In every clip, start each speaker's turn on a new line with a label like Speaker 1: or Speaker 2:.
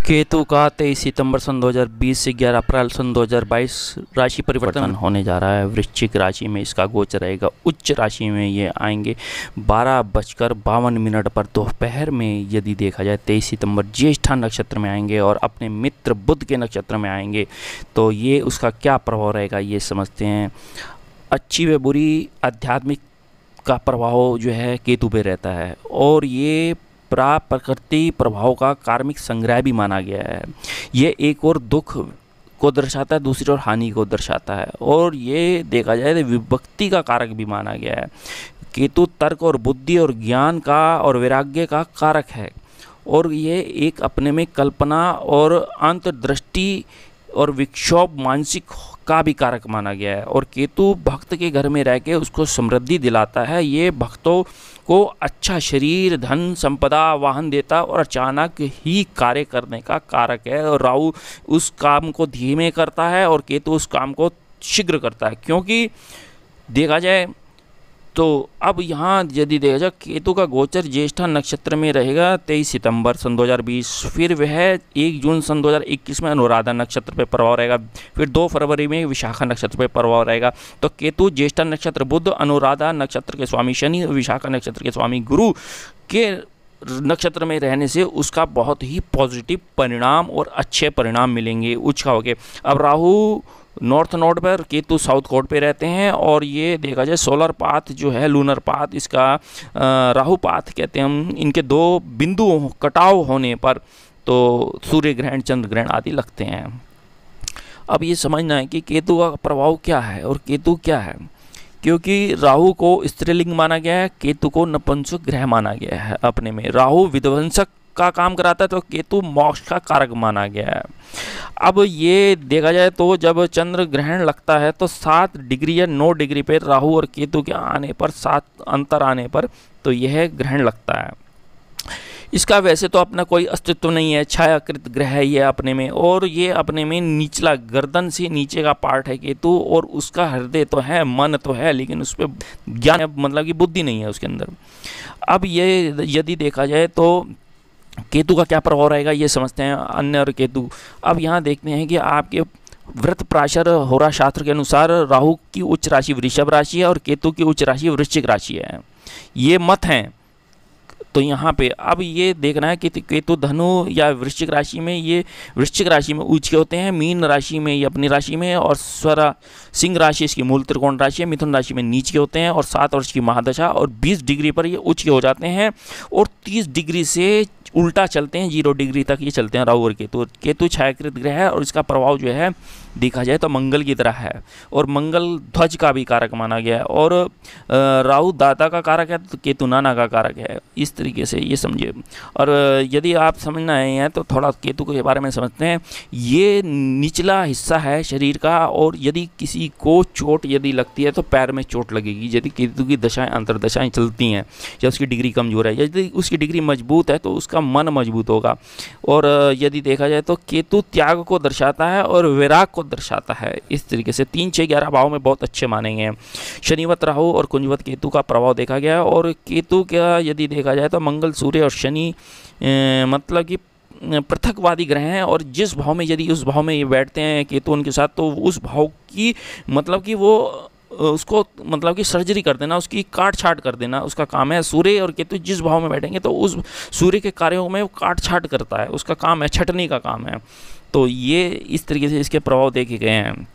Speaker 1: केतु का 23 सितंबर सन 2020 से 11 अप्रैल सन 2022 राशि परिवर्तन होने जा रहा है। वृश्चिक राशि में इसका गोचर रहेगा। उच्च राशि में ये आएंगे 12:52 पर दोपहर में। यदि देखा जाए 23 सितंबर ज्येष्ठा नक्षत्र में आएंगे और अपने मित्र बुध के नक्षत्र में आएंगे, तो ये उसका क्या प्रभाव रहेगा ये समझते हैं। अच्छी व बुरी आध्यात्मिक का प्रभाव जो है केतु पे रहता है और ये प्रकृति प्रभाव का कार्मिक संग्रह भी माना गया है। ये एक और दुख को दर्शाता है, दूसरी ओर हानि को दर्शाता है और ये देखा जाए तो विभक्ति का कारक भी माना गया है। केतु तर्क और बुद्धि और ज्ञान का और वैराग्य का कारक है और ये एक अपने में कल्पना और अंतर्दृष्टि और विक्षोभ मानसिक का भी कारक माना गया है। और केतु भक्त के घर में रह के उसको समृद्धि दिलाता है। ये भक्तों को अच्छा शरीर, धन, संपदा, वाहन देता और अचानक ही कार्य करने का कारक है। और राहु उस काम को धीमे करता है और केतु उस काम को शीघ्र करता है। क्योंकि देखा जाए तो अब यहाँ यदि देखा जाए केतु का गोचर ज्येष्ठा नक्षत्र में रहेगा 23 सितंबर सन 2020, फिर वह 1 जून सन 2021 में अनुराधा नक्षत्र पे प्रभाव रहेगा, फिर 2 फरवरी में विशाखा नक्षत्र पे प्रभाव रहेगा। तो केतु ज्येष्ठा नक्षत्र बुध, अनुराधा नक्षत्र के स्वामी शनि, विशाखा नक्षत्र के स्वामी गुरु के नक्षत्र में रहने से उसका बहुत ही पॉजिटिव परिणाम और अच्छे परिणाम मिलेंगे उच्च का होके। अब राहु नॉर्थ नोड पर, केतु साउथ कोड पे रहते हैं और ये देखा जाए सोलर पाथ जो है, लूनर पाथ, इसका राहु पाथ कहते हैं हम। इनके 2 बिंदु कटाव होने पर तो सूर्य ग्रहण, चंद्र ग्रहण आदि लगते हैं। अब ये समझना है कि केतु का प्रभाव क्या है और केतु क्या है। क्योंकि राहु को स्त्रीलिंग माना गया है, केतु को नपुंसक ग्रह माना गया है। अपने में राहु विध्वंसक का काम कराता है तो केतु मोक्ष का कारक माना गया है। अब ये देखा जाए तो जब चंद्र ग्रहण लगता है तो 7 डिग्री या 9 डिग्री पे राहु और केतु के आने पर, 7 अंतर आने पर तो यह ग्रहण लगता है। इसका वैसे तो अपना कोई अस्तित्व नहीं है, छायाकृत ग्रह है ये अपने में, और ये अपने में निचला गर्दन से नीचे का पार्ट है केतु, और उसका हृदय तो है, मन तो है, लेकिन उस पर ज्ञान मतलब कि बुद्धि नहीं है उसके अंदर। अब ये यदि देखा जाए तो केतु का क्या प्रभाव रहेगा ये समझते हैं। अन्य और केतु, अब यहाँ देखते हैं कि आपके व्रत प्राशर होरा शास्त्र के अनुसार राहु की उच्च राशि वृषभ राशि है और केतु की उच्च राशि वृश्चिक राशि है। ये मत हैं। तो यहाँ पे अब ये देखना है कि केतु धनु या वृश्चिक राशि में, ये वृश्चिक राशि में उच्च के होते हैं, मीन राशि में ये अपनी राशि में, और सिंह राशि इसकी मूल त्रिकोण राशि है, मिथुन राशि में नीच के होते हैं और 7 वर्ष की महादशा और 20 डिग्री पर ये उच्च के हो जाते हैं और 30 डिग्री से उल्टा चलते हैं, 0 डिग्री तक ये चलते हैं राहु और केतु। केतु छायाकृत ग्रह है और इसका प्रभाव जो है देखा जाए तो मंगल की तरह है और मंगल ध्वज का भी कारक माना गया है, और राहु दाता का कारक है तो केतु नाना का कारक है। इस तरीके से ये समझिए। और यदि आप समझना है तो थोड़ा केतु के बारे में समझते हैं। ये निचला हिस्सा है शरीर का, और यदि किसी को चोट यदि लगती है तो पैर में चोट लगेगी यदि केतु की दशाएं अंतर्दशाएं चलती हैं या उसकी डिग्री कमजोर है। यदि उसकी डिग्री मजबूत है तो उसका मन मजबूत होगा। और यदि देखा जाए तो केतु त्याग को दर्शाता है और वैराग को दर्शाता है। इस तरीके से 3, 6, 11 भाव में बहुत अच्छे माने गए हैं। शनिवत राहु और कुंजवत केतु का प्रभाव देखा गया है। और केतु का यदि देखा जाए तो मंगल, सूर्य और शनि मतलब कि पृथकवादी ग्रह हैं, और जिस भाव में यदि उस भाव में ये बैठते हैं केतु उनके साथ, तो उस भाव की मतलब कि वो उसको मतलब कि सर्जरी कर देना, उसकी काट छाट कर देना उसका काम है। सूर्य और केतु जिस भाव में बैठेंगे तो उस सूर्य के कार्यों में वो काट छाट करता है, उसका काम है, छटनी का काम है। तो ये इस तरीके से इसके प्रभाव देखे गए हैं।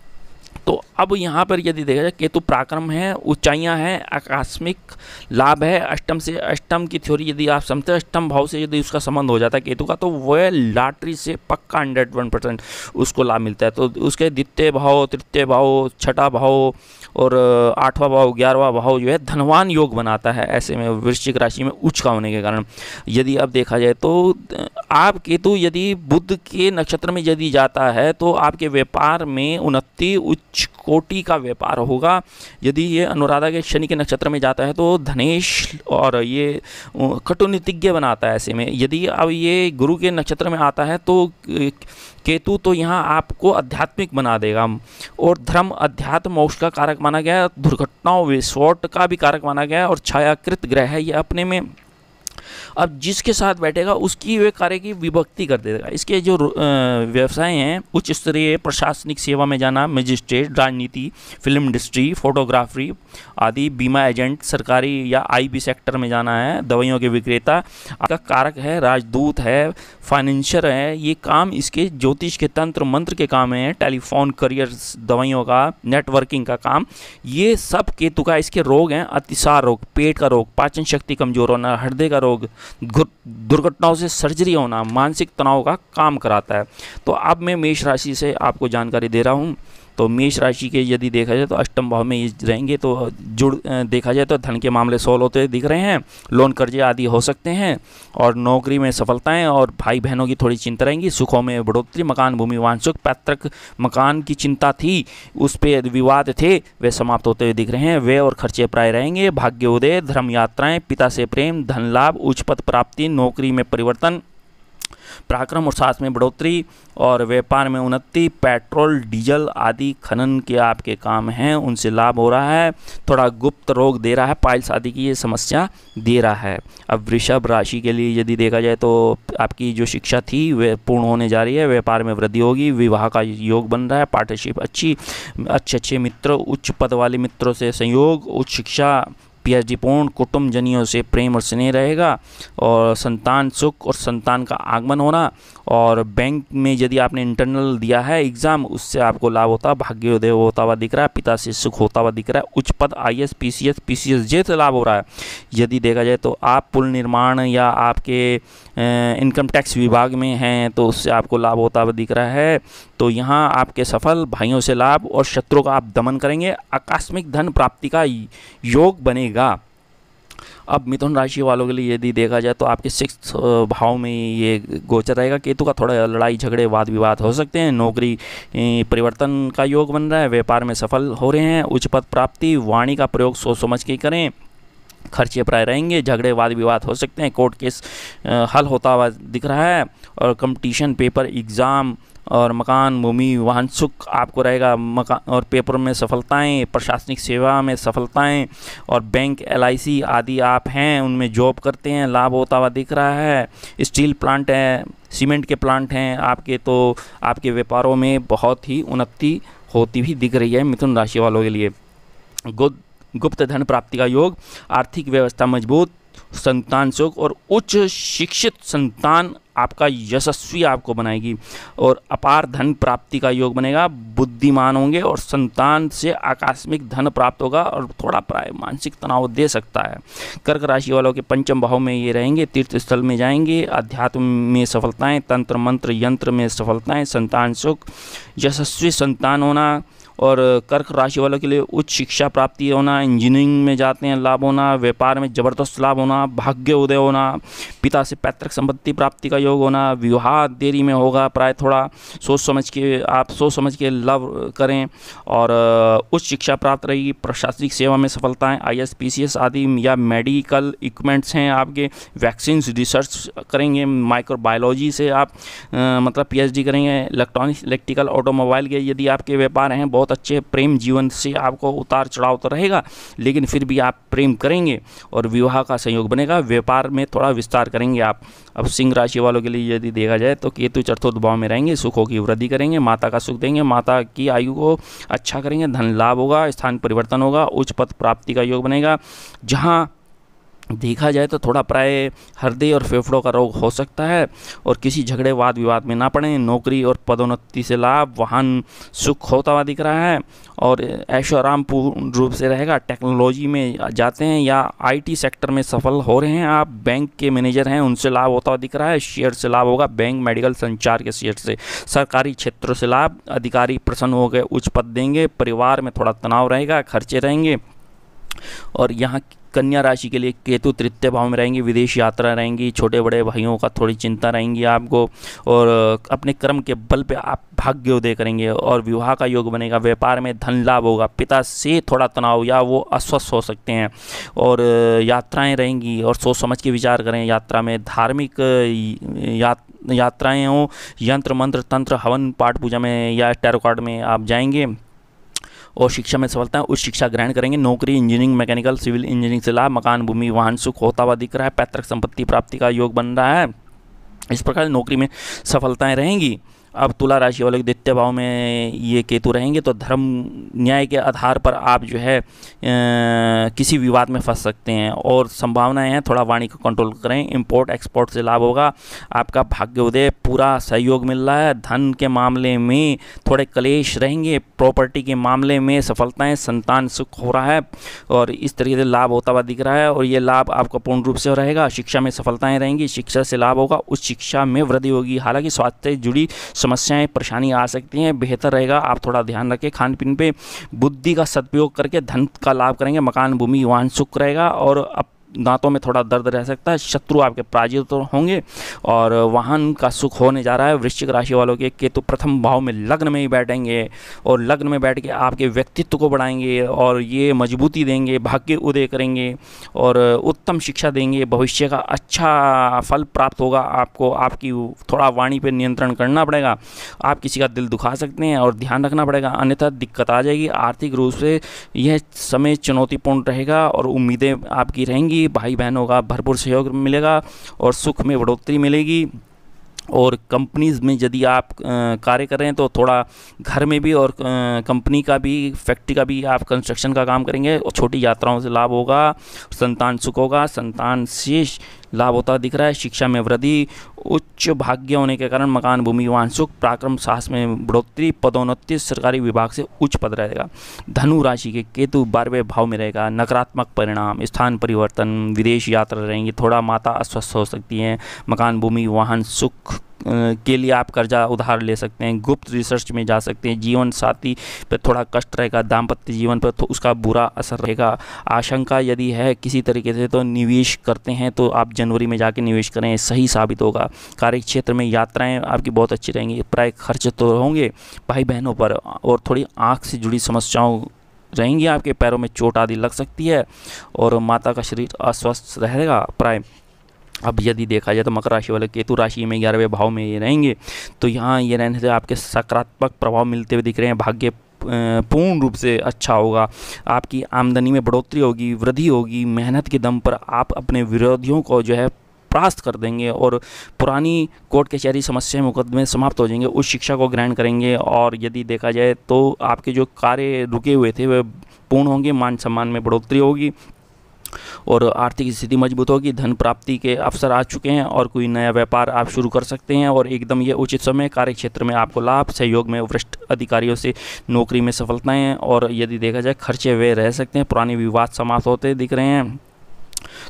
Speaker 1: तो अब यहाँ पर यदि देखा जाए केतु पराक्रम है, ऊंचाइयाँ हैं, आकस्मिक लाभ है। अष्टम से, अष्टम की थ्योरी यदि आप समझते हैं, अष्टम भाव से यदि उसका संबंध हो जाता है केतु का, तो वह लॉटरी से पक्का 101% उसको लाभ मिलता है। तो उसके द्वितीय भाव, तृतीय भाव, छठा भाव और 8वां भाव, 11वां भाव जो है धनवान योग बनाता है। ऐसे में वृश्चिक राशि में उच्च का होने के कारण यदि अब देखा जाए तो आप केतु यदि बुध के नक्षत्र में यदि जाता है तो आपके व्यापार में उन्नति, उच्च कोटि का व्यापार होगा। यदि ये अनुराधा के शनि के नक्षत्र में जाता है तो धनेश और ये कटुनीतिज्ञ बनाता है। ऐसे में यदि अब ये गुरु के नक्षत्र में आता है तो केतु तो यहाँ आपको आध्यात्मिक बना देगा, और धर्म, अध्यात्म, मोक्ष का कारक माना गया है। दुर्घटनाओं, विस्फोट का भी कारक माना गया है और छायाकृत ग्रह है ये अपने में। अब जिसके साथ बैठेगा उसकी वे कार्य की विभक्ति कर देगा। इसके जो व्यवसाय हैं, उच्च स्तरीय प्रशासनिक सेवा में जाना, मजिस्ट्रेट, राजनीति, फिल्म इंडस्ट्री, फोटोग्राफी आदि, बीमा एजेंट, सरकारी या आईबी सेक्टर में जाना है, दवाइयों के विक्रेता का कारक है, राजदूत है, फाइनेंशियर है, ये काम इसके ज्योतिष के तंत्र मंत्र के काम है, टेलीफोन करियर, दवाइयों का, नेटवर्किंग का काम, ये सब केतु का इसके रोग हैं। अतिसार रोग, पेट का रोग, पाचन शक्ति कमजोर होना, हृदय का रोग, दुर्घटनाओं से सर्जरी होना, मानसिक तनाव का काम कराता है। तो अब मैं मेष राशि से आपको जानकारी दे रहा हूँ। तो मेष राशि के यदि देखा जाए तो अष्टम भाव में ये रहेंगे, तो देखा जाए तो धन के मामले सॉल्व होते दिख रहे हैं, लोन कर्जे आदि हो सकते हैं, और नौकरी में सफलताएं, और भाई बहनों की थोड़ी चिंता रहेंगी, सुखों में बढ़ोतरी, मकान भूमि वाहन सुख, पैतृक मकान की चिंता थी, उस पर विवाद थे, वे समाप्त होते हुए दिख रहे हैं। वे और खर्चे प्राय रहेंगे, भाग्योदय, धर्म यात्राएं, पिता से प्रेम, धन लाभ, उच्च पद प्राप्ति, नौकरी में परिवर्तन, पराक्रम और साहस में बढ़ोतरी, और व्यापार में उन्नति, पेट्रोल डीजल आदि खनन के आपके काम हैं उनसे लाभ हो रहा है। थोड़ा गुप्त रोग दे रहा है, पाइल्स आदि की ये समस्या दे रहा है। अब वृषभ राशि के लिए यदि देखा जाए तो आपकी जो शिक्षा थी वह पूर्ण होने जा रही है, व्यापार में वृद्धि होगी, विवाह का योग बन रहा है, पार्टनरशिप अच्छे मित्र, उच्च पद वाले मित्रों से संयोग, उच्च शिक्षा, पीएचडी पूर्ण, कुटुंबजनियों से प्रेम और स्नेह रहेगा, और संतान सुख और संतान का आगमन होना, और बैंक में यदि आपने इंटरनल दिया है एग्ज़ाम, उससे आपको लाभ होता है, भाग्योदय होता हुआ दिख रहा है, पिता से सुख होता हुआ दिख रहा है, उच्च पद आईएएस पीसीएस जे से लाभ हो रहा है। यदि देखा जाए तो आप पुल निर्माण या आपके इनकम टैक्स विभाग में हैं तो उससे आपको लाभ होता हुआ दिख रहा है। तो यहाँ आपके सफल भाइयों से लाभ और शत्रुओं का आप दमन करेंगे, आकस्मिक धन प्राप्ति का योग बनेगा। अब मिथुन राशि वालों के लिए यदि देखा जाए तो आपके 6th भाव में ये गोचर रहेगा, केतु का थोड़ा लड़ाई झगड़े वाद विवाद हो सकते हैं, नौकरी परिवर्तन का योग बन रहा है, व्यापार में सफल हो रहे हैं, उच्च पद प्राप्ति, वाणी का प्रयोग सोच समझ के करें, खर्चे प्राय रहेंगे, झगड़े वाद विवाद हो सकते हैं, कोर्ट केस हल होता हुआ दिख रहा है, और कंपटीशन पेपर एग्ज़ाम और मकान भूमि वाहन सुख आपको रहेगा, मकान और पेपर में सफलताएं, प्रशासनिक सेवा में सफलताएं, और बैंक एलआईसी आदि आप हैं उनमें जॉब करते हैं, लाभ होता हुआ दिख रहा है। स्टील प्लांट है, सीमेंट के प्लांट हैं आपके, तो आपके व्यापारों में बहुत ही उन्नति होती हुई दिख रही है मिथुन राशि वालों के लिए। गुप्त धन प्राप्ति का योग, आर्थिक व्यवस्था मजबूत, संतान सुख और उच्च शिक्षित संतान आपका यशस्वी आपको बनाएगी, और अपार धन प्राप्ति का योग बनेगा, बुद्धिमान होंगे और संतान से आकस्मिक धन प्राप्त होगा, और थोड़ा प्राय मानसिक तनाव दे सकता है। कर्क राशि वालों के पंचम भाव में ये रहेंगे, तीर्थ स्थल में जाएंगे, अध्यात्म में सफलताएं, तंत्र मंत्र यंत्र में सफलताएं, संतान सुख, यशस्वी संतान होना, और कर्क राशि वालों के लिए उच्च शिक्षा प्राप्ति होना, इंजीनियरिंग में जाते हैं लाभ होना, व्यापार में ज़बरदस्त लाभ होना, भाग्य उदय होना, पिता से पैतृक संपत्ति प्राप्ति का योग होना, विवाह देरी में होगा, प्राय थोड़ा सोच समझ के लव करें, और उच्च शिक्षा प्राप्त रहेगी, प्रशासनिक सेवा में सफलताएं, आईएएस पीसीएस आदि, या मेडिकल इक्विपमेंट्स हैं आपके, वैक्सीन रिसर्च करेंगे, माइक्रोबायोलॉजी से आप मतलब पीएचडी करेंगे, इलेक्ट्रॉनिक्स इलेक्ट्रिकल ऑटोमोबाइल के यदि आपके व्यापार हैं, बहुत अच्छे प्रेम जीवन से आपको उतार चढ़ाव तो रहेगा, लेकिन फिर भी आप प्रेम करेंगे, और विवाह का संयोग बनेगा, व्यापार में थोड़ा विस्तार करेंगे आप। अब सिंह राशि वालों के लिए यदि देखा जाए तो केतु चतुर्थ भाव में रहेंगे, सुखों की वृद्धि करेंगे, माता का सुख देंगे, माता की आयु को अच्छा करेंगे, धन लाभ होगा, स्थान परिवर्तन होगा, उच्च पद प्राप्ति का योग बनेगा। जहाँ देखा जाए तो थोड़ा प्राय हृदय और फेफड़ों का रोग हो सकता है, और किसी झगड़े वाद विवाद में ना पड़े, नौकरी और पदोन्नति से लाभ, वाहन सुख होता हुआ दिख रहा है, और ऐशो आराम पूर्ण रूप से रहेगा। टेक्नोलॉजी में जाते हैं या आईटी सेक्टर में सफल हो रहे हैं आप, बैंक के मैनेजर हैं उनसे लाभ होता हुआ दिख रहा है, शेयर से लाभ होगा, बैंक मेडिकल संचार के शेयर से, सरकारी क्षेत्रों से लाभ, अधिकारी प्रसन्न हो गए, उच्च पद देंगे, परिवार में थोड़ा तनाव रहेगा, खर्चे रहेंगे। और यहाँ कन्या राशि के लिए केतु तृतीय भाव में रहेंगे, विदेश यात्रा रहेंगी, छोटे बड़े भाइयों का थोड़ी चिंता रहेंगी आपको, और अपने कर्म के बल पे आप भाग्योदय करेंगे, और विवाह का योग बनेगा, व्यापार में धन लाभ होगा, पिता से थोड़ा तनाव या वो अस्वस्थ हो सकते हैं, और यात्राएं रहेंगी, और सोच समझ के विचार करें यात्रा में, धार्मिक यात्राएं हों, यंत्र मंत्र तंत्र हवन पाठ पूजा में या टैरो कार्ड में आप जाएंगे, और शिक्षा में सफलता है, उच्च शिक्षा ग्रहण करेंगे। नौकरी, इंजीनियरिंग, मैकेनिकल, सिविल इंजीनियरिंग से लाभ, मकान, भूमि, वाहन सुख होता हुआ दिख रहा है। पैतृक संपत्ति प्राप्ति का योग बन रहा है। इस प्रकार नौकरी में सफलताएं रहेंगी। अब तुला राशि वालों के द्वितीय भाव में ये केतु रहेंगे, तो धर्म न्याय के आधार पर आप जो है किसी विवाद में फंस सकते हैं और संभावनाएं हैं, थोड़ा वाणी को कंट्रोल करें। इंपोर्ट एक्सपोर्ट से लाभ होगा। आपका भाग्योदय, पूरा सहयोग मिल रहा है। धन के मामले में थोड़े क्लेश रहेंगे। प्रॉपर्टी के मामले में सफलताएं, संतान सुख हो रहा है और इस तरीके से लाभ होता हुआ दिख रहा है और ये लाभ आपका पूर्ण रूप से रहेगा। शिक्षा में सफलताएं रहेंगी, शिक्षा से लाभ होगा, उच्च शिक्षा में वृद्धि होगी। हालांकि स्वास्थ्य से जुड़ी समस्याएं, परेशानी आ सकती हैं, बेहतर रहेगा आप थोड़ा ध्यान रखें। खान पीन पे बुद्धि का सदुपयोग करके धन का लाभ करेंगे। मकान, भूमि, वाहन सुख रहेगा और दांतों में थोड़ा दर्द रह सकता है। शत्रु आपके पराजित तो होंगे और वाहन का सुख होने जा रहा है। वृश्चिक राशि वालों के केतु प्रथम भाव में लग्न में ही बैठेंगे और लग्न में बैठ के आपके व्यक्तित्व को बढ़ाएंगे और ये मजबूती देंगे, भाग्य उदय करेंगे और उत्तम शिक्षा देंगे। भविष्य का अच्छा फल प्राप्त होगा आपको। आपकी थोड़ा वाणी पर नियंत्रण करना पड़ेगा। आप किसी का दिल दुखा सकते हैं और ध्यान रखना पड़ेगा, अन्यथा दिक्कत आ जाएगी। आर्थिक रूप से यह समय चुनौतीपूर्ण रहेगा और उम्मीदें आपकी रहेंगी। भाई बहनों का भरपूर सहयोग मिलेगा और सुख में बढ़ोतरी मिलेगी। और कंपनीज़ में यदि आप कार्य कर रहे हैं तो थोड़ा घर में भी और कंपनी का भी, फैक्ट्री का भी आप कंस्ट्रक्शन का काम करेंगे और छोटी यात्राओं से लाभ होगा। संतान सुख होगा, संतान से लाभ होता दिख रहा है। शिक्षा में वृद्धि, उच्च भाग्य होने के कारण मकान, भूमि, वाहन सुख, पराक्रम, साहस में बढ़ोतरी, पदोन्नति, सरकारी विभाग से उच्च पद रहेगा। धनु राशि के केतु 12वें भाव में रहेगा। नकारात्मक परिणाम, स्थान परिवर्तन, विदेश यात्रा रहेंगी। थोड़ा माता अस्वस्थ हो सकती हैं। मकान, भूमि, वाहन सुख के लिए आप कर्जा उधार ले सकते हैं। गुप्त रिसर्च में जा सकते हैं। जीवन साथी पर थोड़ा कष्ट रहेगा। दाम्पत्य जीवन पर तो उसका बुरा असर रहेगा। आशंका यदि है किसी तरीके से तो निवेश करते हैं तो आप जनवरी में जाके निवेश करें, सही साबित होगा। कार्य क्षेत्र में यात्राएं आपकी बहुत अच्छी रहेंगी। प्राय खर्च तो होंगे भाई बहनों पर और थोड़ी आँख से जुड़ी समस्याओं रहेंगी। आपके पैरों में चोट आदि लग सकती है और माता का शरीर अस्वस्थ रहेगा प्राय। अब यदि देखा जाए तो मकर राशि वाले केतु राशि में 11वें भाव में ये रहेंगे, तो यहाँ ये रहने से आपके सकारात्मक प्रभाव मिलते हुए दिख रहे हैं। भाग्य पूर्ण रूप से अच्छा होगा। आपकी आमदनी में बढ़ोतरी होगी, वृद्धि होगी। मेहनत के दम पर आप अपने विरोधियों को जो है परास्त कर देंगे और पुरानी कोर्ट कचहरी समस्याएं, मुकदमे समाप्त हो जाएंगे। उस शिक्षा को ग्रहण करेंगे और यदि देखा जाए तो आपके जो कार्य रुके हुए थे वे पूर्ण होंगे। मान सम्मान में बढ़ोतरी होगी और आर्थिक स्थिति मजबूत होगी। धन प्राप्ति के अवसर आ चुके हैं और कोई नया व्यापार आप शुरू कर सकते हैं और एकदम ये उचित समय। कार्य क्षेत्र में आपको लाभ, सहयोग में वरिष्ठ अधिकारियों से नौकरी में सफलताएं और यदि देखा जाए खर्चे वे रह सकते हैं। पुराने विवाद समाप्त होते दिख रहे हैं।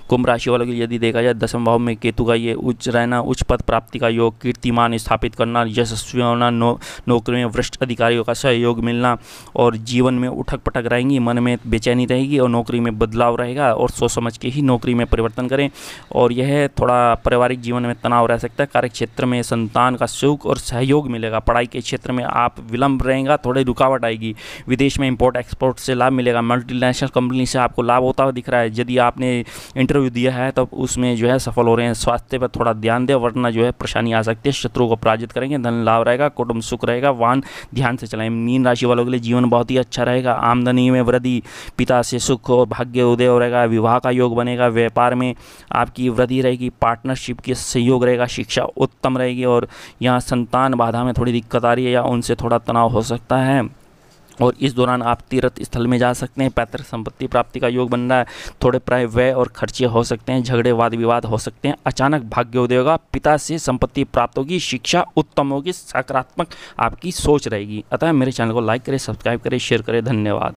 Speaker 1: कुंभ राशि वालों के यदि देखा जाए 10वें भाव में केतु का ये उच्च रहना, उच्च पद प्राप्ति का योग, कीर्तिमान स्थापित करना, यशस्वी होना, नौकरी में वरिष्ठ अधिकारियों का सहयोग मिलना और जीवन में उठक पटक रहेंगी। मन में बेचैनी रहेगी और नौकरी में बदलाव रहेगा और सोच समझ के ही नौकरी में परिवर्तन करें। और यह थोड़ा पारिवारिक जीवन में तनाव रह सकता है। कार्य क्षेत्र में संतान का सुख और सहयोग मिलेगा। पढ़ाई के क्षेत्र में आप विलंब रहेगा, थोड़ी रुकावट आएगी। विदेश में इंपोर्ट एक्सपोर्ट से लाभ मिलेगा। मल्टीनेशनल कंपनी से आपको लाभ होता हुआ दिख रहा है। यदि आपने इंटरव्यू दिया है तो उसमें जो है सफल हो रहे हैं। स्वास्थ्य पर थोड़ा ध्यान दें वरना जो है परेशानी आ सकती है। शत्रुओं को पराजित करेंगे। धन लाभ रहेगा, कुटुंब सुख रहेगा। वाहन ध्यान से चलाएं। मीन राशि वालों के लिए जीवन बहुत ही अच्छा रहेगा। आमदनी में वृद्धि, पिता से सुख और भाग्य उदय रहेगा। विवाह का योग बनेगा। व्यापार में आपकी वृद्धि रहेगी। पार्टनरशिप के सहयोग रहेगा। शिक्षा उत्तम रहेगी और यहाँ संतान बाधा में थोड़ी दिक्कत आ रही है या उनसे थोड़ा तनाव हो सकता है। और इस दौरान आप तीर्थ स्थल में जा सकते हैं। पैतृक संपत्ति प्राप्ति का योग बन रहा है। थोड़े प्राय व्यय और खर्चे हो सकते हैं। झगड़े वाद विवाद हो सकते हैं। अचानक भाग्योदय होगा। पिता से संपत्ति प्राप्त होगी। शिक्षा उत्तम होगी। सकारात्मक आपकी सोच रहेगी। अतः मेरे चैनल को लाइक करें, सब्सक्राइब करें, शेयर करें। धन्यवाद।